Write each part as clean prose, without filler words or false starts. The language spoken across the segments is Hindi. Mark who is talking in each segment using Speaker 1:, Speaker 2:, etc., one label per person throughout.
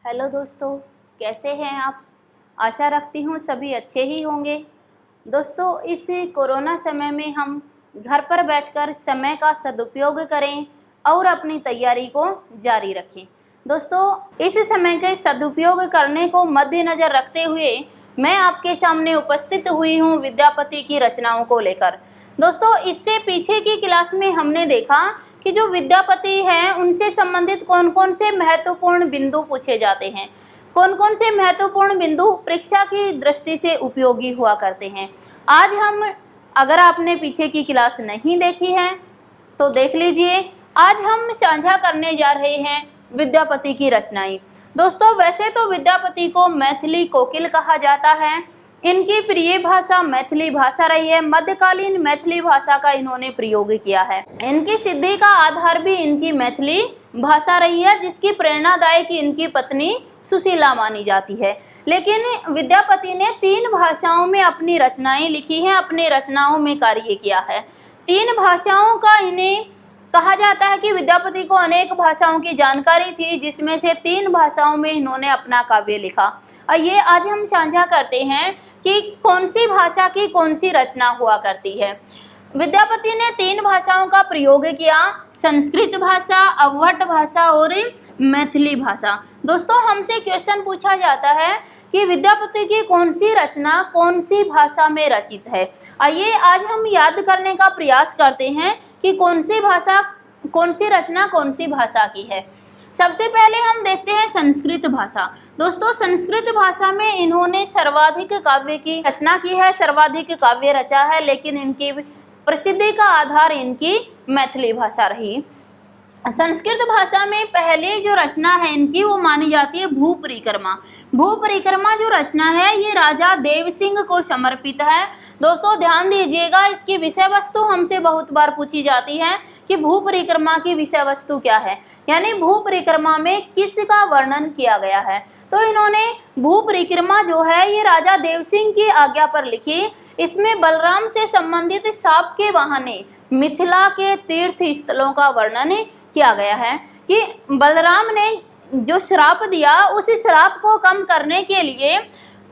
Speaker 1: हेलो दोस्तों, कैसे हैं आप। आशा रखती हूँ सभी अच्छे ही होंगे। दोस्तों, इस कोरोना समय में हम घर पर बैठकर समय का सदुपयोग करें और अपनी तैयारी को जारी रखें। दोस्तों, इस समय के सदुपयोग करने को मद्देनज़र रखते हुए मैं आपके सामने उपस्थित हुई हूँ विद्यापति की रचनाओं को लेकर। दोस्तों, इससे पीछे की क्लास में हमने देखा कि जो विद्यापति हैं उनसे संबंधित कौन कौन से महत्वपूर्ण बिंदु पूछे जाते हैं, कौन कौन से महत्वपूर्ण बिंदु परीक्षा की दृष्टि से उपयोगी हुआ करते हैं। आज हम, अगर आपने पीछे की क्लास नहीं देखी है तो देख लीजिए। आज हम साझा करने जा रहे हैं विद्यापति की रचनाएं। दोस्तों, वैसे तो विद्यापति को मैथिली कोकिल कहा जाता है। इनकी प्रिय भाषा मैथिली भाषा रही है। मध्यकालीन मैथिली भाषा का इन्होंने प्रयोग किया है। इनकी सिद्धि का आधार भी इनकी मैथिली भाषा रही है, जिसकी प्रेरणादायक इनकी पत्नी सुशीला मानी जाती है। लेकिन विद्यापति ने 3 भाषाओं में अपनी रचनाएं लिखी हैं, अपने रचनाओं में कार्य किया है। 3 भाषाओं का इन्हें कहा जाता है कि विद्यापति को अनेक भाषाओं की जानकारी थी, जिसमें से 3 भाषाओं में इन्होंने अपना काव्य लिखा। और ये आज हम साझा करते हैं कि कौन सी भाषा की कौन सी रचना हुआ करती है। विद्यापति ने 3 भाषाओं का प्रयोग किया, संस्कृत भाषा, अवहट भाषा और मैथिली भाषा। दोस्तों, हमसे क्वेश्चन पूछा जाता है कि विद्यापति की कौन सी रचना कौन सी भाषा में रचित है। आइए आज हम याद करने का प्रयास करते हैं कि कौन सी भाषा, कौन सी रचना कौन सी भाषा की है। सबसे पहले हम देखते हैं संस्कृत भाषा। दोस्तों, संस्कृत भाषा में इन्होंने सर्वाधिक काव्य की रचना की है, सर्वाधिक काव्य रचा है, लेकिन इनकी प्रसिद्धि का आधार इनकी मैथिली भाषा रही। संस्कृत भाषा में पहले जो रचना है इनकी वो मानी जाती है भू परिक्रमा। भू परिक्रमा जो रचना है ये राजा देव सिंह को समर्पित है। दोस्तों, ध्यान दीजिएगा, इसकी विषय वस्तु हमसे बहुत बार पूछी जाती है कि भू परिक्रमा की विषय वस्तु क्या है, यानी भू परिक्रमा में किसका वर्णन किया गया है। तो इन्होंने भू परिक्रमा जो है ये राजा देव सिंह की आज्ञा पर लिखी। इसमें बलराम से संबंधित शाप के बहाने मिथिला के तीर्थ स्थलों का वर्णन किया गया है कि बलराम ने जो श्राप दिया उस श्राप को कम करने के लिए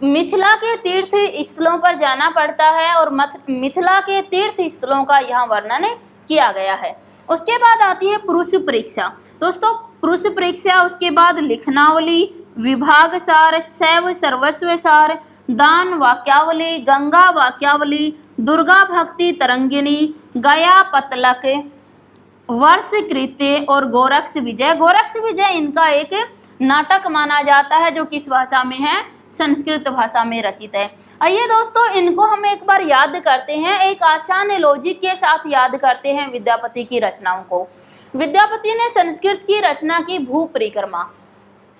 Speaker 1: मिथिला के तीर्थ स्थलों पर जाना पड़ता है और मिथिला के तीर्थ स्थलों का यहाँ वर्णन किया गया है। उसके बाद आती है पुरुष परीक्षा। दोस्तों, पुरुष परीक्षा, उसके बाद लिखनावली, विभाग सार, शैव सर्वस्व सार, दान वाक्यावली, गंगा वाक्यावली, दुर्गा भक्ति तरंगिनी, गया पतलक, वर्ष कृत्य और गोरक्ष विजय। गोरक्ष विजय इनका एक नाटक माना जाता है जो किस भाषा में है, संस्कृत भाषा में रचित है। आइए दोस्तों, इनको हम एक बार याद करते हैं, एक आसान लॉजिक के साथ याद करते हैं विद्यापति की रचनाओं को। विद्यापति ने संस्कृत की रचना की भू परिक्रमा।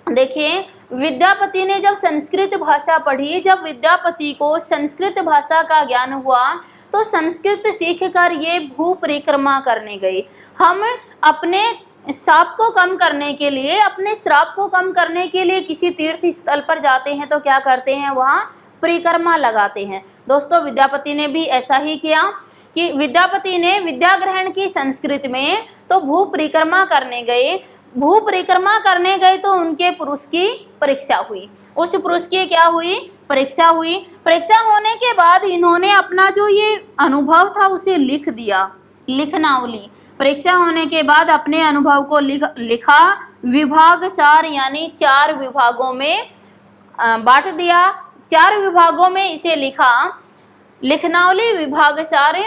Speaker 1: देखिए, विद्यापति ने जब संस्कृत भाषा पढ़ी, जब विद्यापति को संस्कृत भाषा का ज्ञान हुआ तो संस्कृत सीखकर ये भू परिक्रमा करने गए। हम अपने श्राप को कम करने के लिए, अपने श्राप को कम करने के लिए किसी तीर्थ स्थल पर जाते हैं तो क्या करते हैं, वहाँ परिक्रमा लगाते हैं। दोस्तों, विद्यापति ने भी ऐसा ही किया कि विद्यापति ने विद्या ग्रहण की संस्कृत में, तो भू परिक्रमा करने गए। भू परिक्रमा करने गए तो उनके पुरुष की परीक्षा हुई। उस पुरुष की क्या हुई, परीक्षा हुई। परीक्षा होने के बाद इन्होंने अपना जो ये अनुभव था उसे लिख दिया, लिखनावली। परीक्षा होने के बाद अपने अनुभव को लिखा, विभाग सार यानी 4 विभागों में बांट दिया। 4 विभागों में इसे लिखा। लिखनावली, विभाग सार।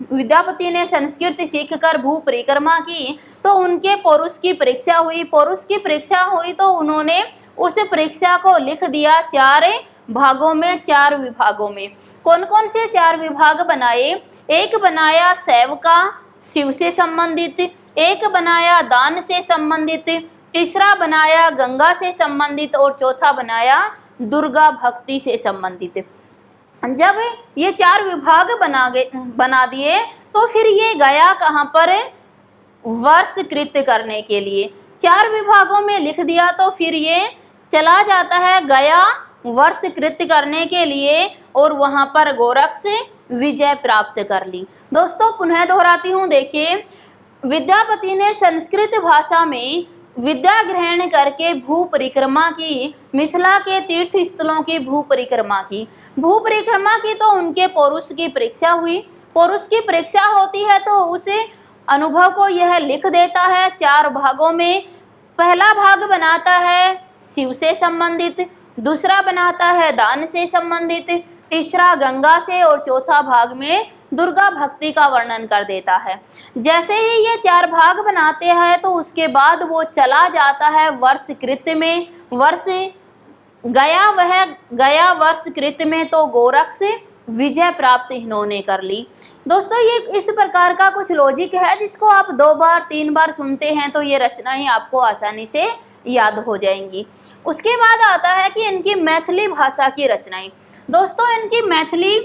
Speaker 1: विद्यापति ने संस्कृत सीखकर भू परिक्रमा की तो उनके पौरुष की परीक्षा हुई। पौरुष की परीक्षा हुई तो उन्होंने उस परीक्षा को लिख दिया 4 भागों में, 4 विभागों में। कौन कौन से 4 विभाग बनाए? एक बनाया शैव का, शिव से संबंधित, एक बनाया दान से संबंधित, तीसरा बनाया गंगा से संबंधित और चौथा बनाया दुर्गा भक्ति से संबंधित। जब ये 4 विभाग बना दिए तो फिर ये गया कहाँ पर, वर्ष कृत्य करने के लिए। 4 विभागों में लिख दिया तो फिर ये चला जाता है गया वर्ष कृत्य करने के लिए और वहाँ पर गोरक्ष विजय प्राप्त कर ली। दोस्तों, पुनः दोहराती हूँ, देखिए, विद्यापति ने संस्कृत भाषा में विद्या ग्रहण करके भू परिक्रमा की, मिथिला के तीर्थ स्थलों की भू परिक्रमा की। भू परिक्रमा की तो उनके पौरुष की परीक्षा हुई। पौरुष की परीक्षा होती है तो उस अनुभव को यह लिख देता है 4 भागों में। पहला भाग बनाता है शिव से संबंधित, दूसरा बनाता है दान से संबंधित, तीसरा गंगा से और चौथा भाग में दुर्गा भक्ति का वर्णन कर देता है। जैसे ही ये 4 भाग बनाते हैं तो उसके बाद वो चला जाता है वर्ष कृत में। वर्ष गया वर्ष कृत में तो गोरक्ष विजय प्राप्त इन्होंने कर ली। दोस्तों ये इस प्रकार का कुछ लॉजिक है जिसको आप 2 बार 3 बार सुनते हैं तो ये रचनाएं आपको आसानी से याद हो जाएंगी। उसके बाद आता है कि इनकी मैथिली भाषा की रचनाएं। दोस्तों इनकी मैथिली,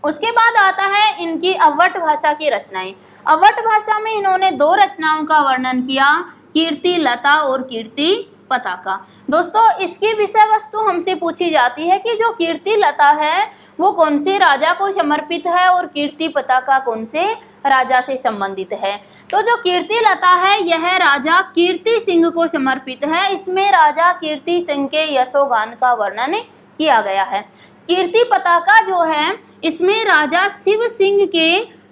Speaker 1: उसके बाद आता है इनकी अवट भाषा की रचनाएं। अवट भाषा में इन्होंने 2 रचनाओं का वर्णन किया, कीर्ति लता और कीर्ति पताका। दोस्तों इसकी विषय वस्तु हमसे पूछी जाती है कि जो कीर्ति लता है वो कौन से राजा को समर्पित है और कीर्ति पताका कौन से राजा से संबंधित है। तो जो कीर्ति लता है यह राजा कीर्ति सिंह को समर्पित है। इसमें राजा कीर्ति सिंह के यशोगान का वर्णन किया गया है। कीर्ति पताका जो है इसमें राजा शिव सिंह के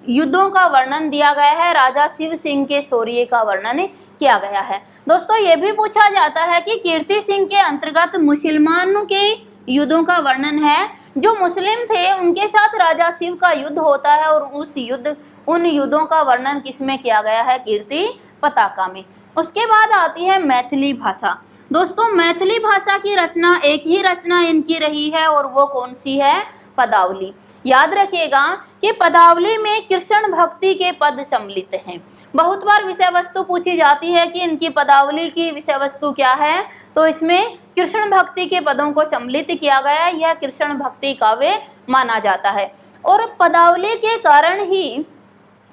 Speaker 1: युद्धों का वर्णन दिया गया है, राजा शिव सिंह के शौर्य का वर्णन किया गया है। दोस्तों ये भी पूछा जाता है कि कीर्ति सिंह के अंतर्गत मुसलमानों के युद्धों का वर्णन है। जो मुस्लिम थे उनके साथ राजा शिव का युद्ध होता है और उन युद्धों का वर्णन किसमें किया गया है? कीर्ति पताका में। उसके बाद आती है मैथिली भाषा। दोस्तों मैथिली भाषा की रचना, एक ही रचना इनकी रही है और वो कौन सी है? पदावली। याद रखिएगा कि पदावली में कृष्ण भक्ति के पद सम्मिलित हैं। बहुत बार विषय वस्तु पूछी जाती है कि इनकी पदावली की विषय वस्तु क्या है, तो इसमें कृष्ण भक्ति के पदों को सम्मिलित किया गया। यह कृष्ण भक्ति काव्य माना जाता है और पदावली के कारण ही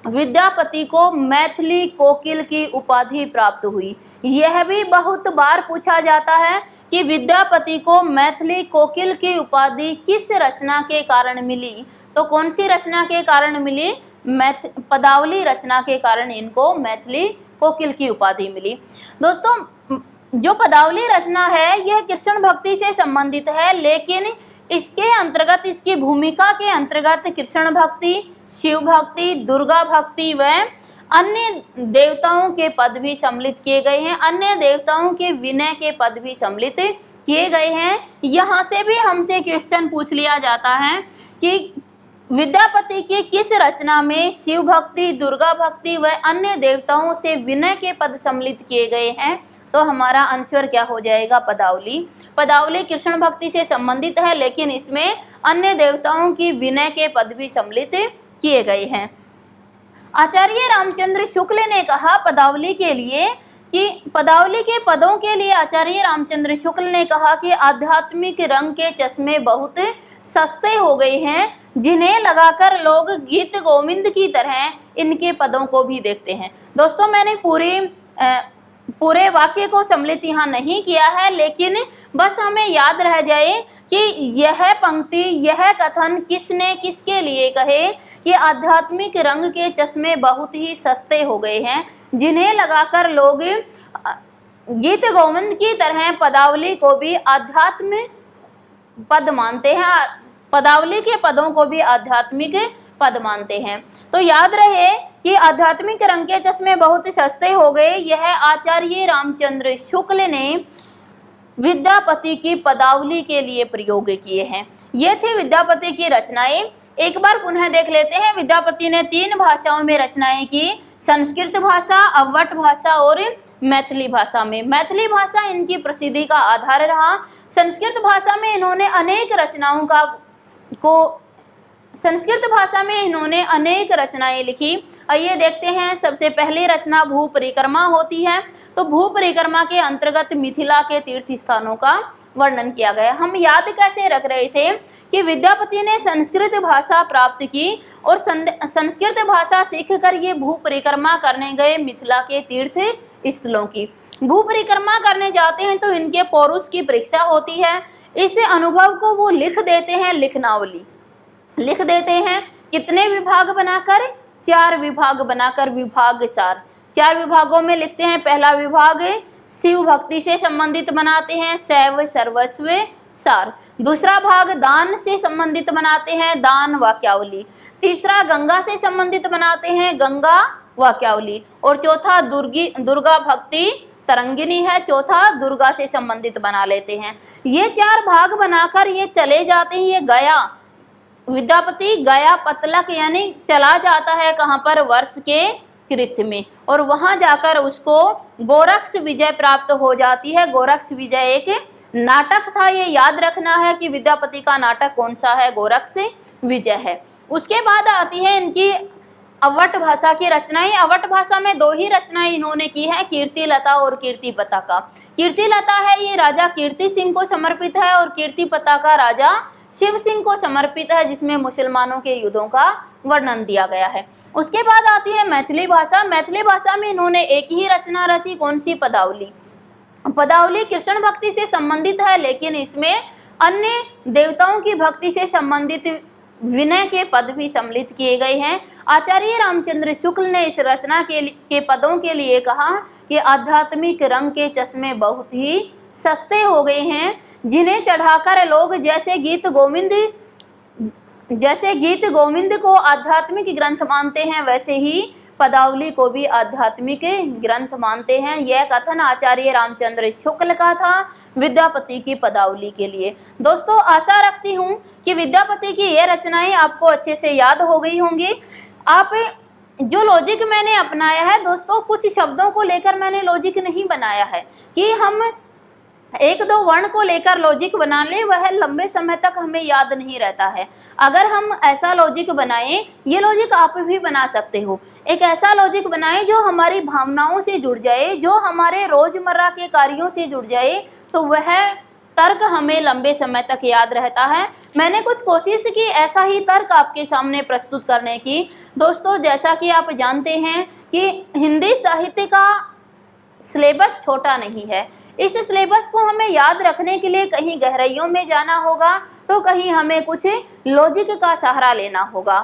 Speaker 1: विद्यापति को मैथिली कोकिल की उपाधि प्राप्त हुई। यह भी बहुत बार पूछा जाता है कि विद्यापति को मैथिली कोकिल की उपाधि किस रचना के कारण मिली, तो कौन सी रचना के कारण मिली? पदावली रचना के कारण इनको मैथिली कोकिल की उपाधि मिली। दोस्तों जो पदावली रचना है यह कृष्ण भक्ति से संबंधित है, लेकिन इसके अंतर्गत, इसकी भूमिका के अंतर्गत कृष्ण भक्ति, शिव भक्ति, दुर्गा भक्ति व अन्य देवताओं के पद भी सम्मिलित किए गए हैं। अन्य देवताओं के विनय के पद भी सम्मिलित किए गए हैं। यहाँ से भी हमसे क्वेश्चन पूछ लिया जाता है कि विद्यापति की किस रचना में शिव भक्ति, दुर्गा भक्ति व अन्य देवताओं से विनय के पद सम्मिलित किए गए हैं, तो हमारा आंसर क्या हो जाएगा? पदावली। पदावली कृष्ण भक्ति से संबंधित है, लेकिन इसमें अन्य देवताओं की विनय के पद भी सम्मिलित किए गए हैं। आचार्य रामचंद्र शुक्ल ने कहा पदावली के लिए कि पदावली के पदों के लिए आचार्य रामचंद्र शुक्ल ने कहा कि आध्यात्मिक रंग के चश्मे बहुत सस्ते हो गए हैं, जिन्हें लगाकर लोग गीत गोविंद की तरह इनके पदों को भी देखते हैं। दोस्तों मैंने पूरे वाक्य को सम्मिलित यहाँ नहीं किया है, लेकिन बस हमें याद रह जाए कि यह पंक्ति, यह कथन किसने किसके लिए कहे कि आध्यात्मिक रंग के चश्मे बहुत ही सस्ते हो गए हैं, जिन्हें लगाकर लोग गीत गोविंद की तरह पदावली को भी आध्यात्म पद मानते हैं, पदावली के पदों को भी आध्यात्मिक पद मानते हैं। तो याद रहे कि आध्यात्मिक रंग के चश्मे बहुत सस्ते हो गए, यह आचार्य रामचंद्र शुक्ल ने विद्यापति की पदावली के लिए प्रयोग किए हैं। ये थी विद्यापति की रचनाएं। एक बार पुनः देख लेते हैं। विद्यापति ने 3 भाषाओं में रचनाएं की, संस्कृत भाषा, अवट भाषा और मैथिली भाषा में। मैथिली भाषा इनकी प्रसिद्धि का आधार रहा। संस्कृत भाषा में इन्होंने अनेक रचनाएं लिखी। आइए देखते हैं। सबसे पहली रचना भू परिक्रमा होती है। तो भू परिक्रमा के अंतर्गत मिथिला के तीर्थ स्थानों का वर्णन किया गया। हम याद कैसे रख रहे थे कि विद्यापति ने संस्कृत भाषा प्राप्त की और संस्कृत भाषा सीखकर ये भू परिक्रमा करने गए मिथिला के तीर्थ स्थलों की। भू परिक्रमा करने जाते हैं तो इनके पौरुष की परीक्षा होती है। इस अनुभव को वो लिख देते हैं, लिखनावली लिख देते हैं। कितने विभाग बनाकर? 4 विभाग बनाकर विभाग सार 4 विभागों में लिखते हैं। पहला विभाग शिव भक्ति से संबंधित बनाते हैं, शैव सर्वस्व सार। दूसरा भाग दान से संबंधित बनाते हैं, दान वाक्यावली। तीसरा गंगा से संबंधित बनाते हैं, गंगा वाक्यावली। और चौथा दुर्गा भक्ति तरंगिनी है, चौथा दुर्गा से संबंधित बना लेते हैं। ये 4 भाग बनाकर ये चले जाते हैं। ये गया विद्यापति गया पतलक यानी चला जाता है कहाँ पर, वर्ष के कृत्य में, और वहां जाकर उसको गोरक्ष विजय प्राप्त हो जाती है। गोरक्ष विजय एक नाटक था, ये याद रखना है कि विद्यापति का नाटक कौन सा है, गोरक्ष विजय है। उसके बाद आती है इनकी अवट भाषा की रचनाएं। अवट भाषा में 2 ही रचनाएं इन्होंने की है, कीर्तिलता और कीर्ति पताका। कीर्तिलता है ये राजा कीर्ति सिंह को समर्पित है, और कीर्ति पताका राजा शिव सिंह को समर्पित है, जिसमें मुसलमानों के युद्धों का वर्णन दिया गया है। उसके बाद आती है मैथिली भाषा। मैथिली भाषा में इन्होंने एक ही रचना रची, कौन सी, पदावली। पदावली कृष्ण भक्ति से संबंधित है, लेकिन इसमें अन्य देवताओं की भक्ति से संबंधित विनय के पद भी सम्मिलित किए गए हैं। आचार्य रामचंद्र शुक्ल ने इस रचना के पदों के लिए कहा कि आध्यात्मिक रंग के चश्मे बहुत ही सस्ते हो गए हैं, जिन्हें चढ़ाकर लोग जैसे गीत गोविंद को आध्यात्मिक ग्रंथ मानते हैं, वैसे ही पदावली को भी आध्यात्मिक ग्रंथ मानते हैं। यह कथन आचार्य रामचंद्र शुक्ल का था विद्यापति की पदावली के लिए। दोस्तों, आशा रखती हूँ कि विद्यापति की ये रचनाएं आपको अच्छे से याद हो गई होंगी। आप जो लॉजिक मैंने अपनाया है दोस्तों, कुछ शब्दों को लेकर मैंने लॉजिक नहीं बनाया है कि हम 1-2 वर्ण को लेकर लॉजिक बना ले, वह लंबे समय तक हमें याद नहीं रहता है। अगर हम ऐसा लॉजिक बनाएं, ये लॉजिक आप भी बना सकते हो, एक ऐसा लॉजिक बनाएं जो हमारी भावनाओं से जुड़ जाए, जो हमारे रोजमर्रा के कार्यों से जुड़ जाए, तो वह तर्क हमें लंबे समय तक याद रहता है। मैंने कुछ कोशिश की ऐसा ही तर्क आपके सामने प्रस्तुत करने की। दोस्तों, जैसा कि आप जानते हैं कि हिंदी साहित्य का सिलेबस छोटा नहीं है। इस सिलेबस को हमें याद रखने के लिए कहीं गहराइयों में जाना होगा, तो कहीं हमें कुछ लॉजिक का सहारा लेना होगा।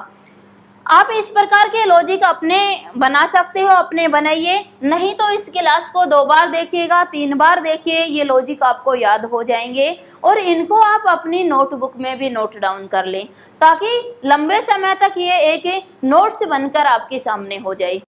Speaker 1: आप इस प्रकार के लॉजिक अपने बना सकते हो, अपने बनाइए, नहीं तो इस क्लास को 2 बार देखिएगा, 3 बार देखिए, ये लॉजिक आपको याद हो जाएंगे और इनको आप अपनी नोटबुक में भी नोट डाउन कर लें, ताकि लंबे समय तक ये एक नोट्स बनकर आपके सामने हो जाए।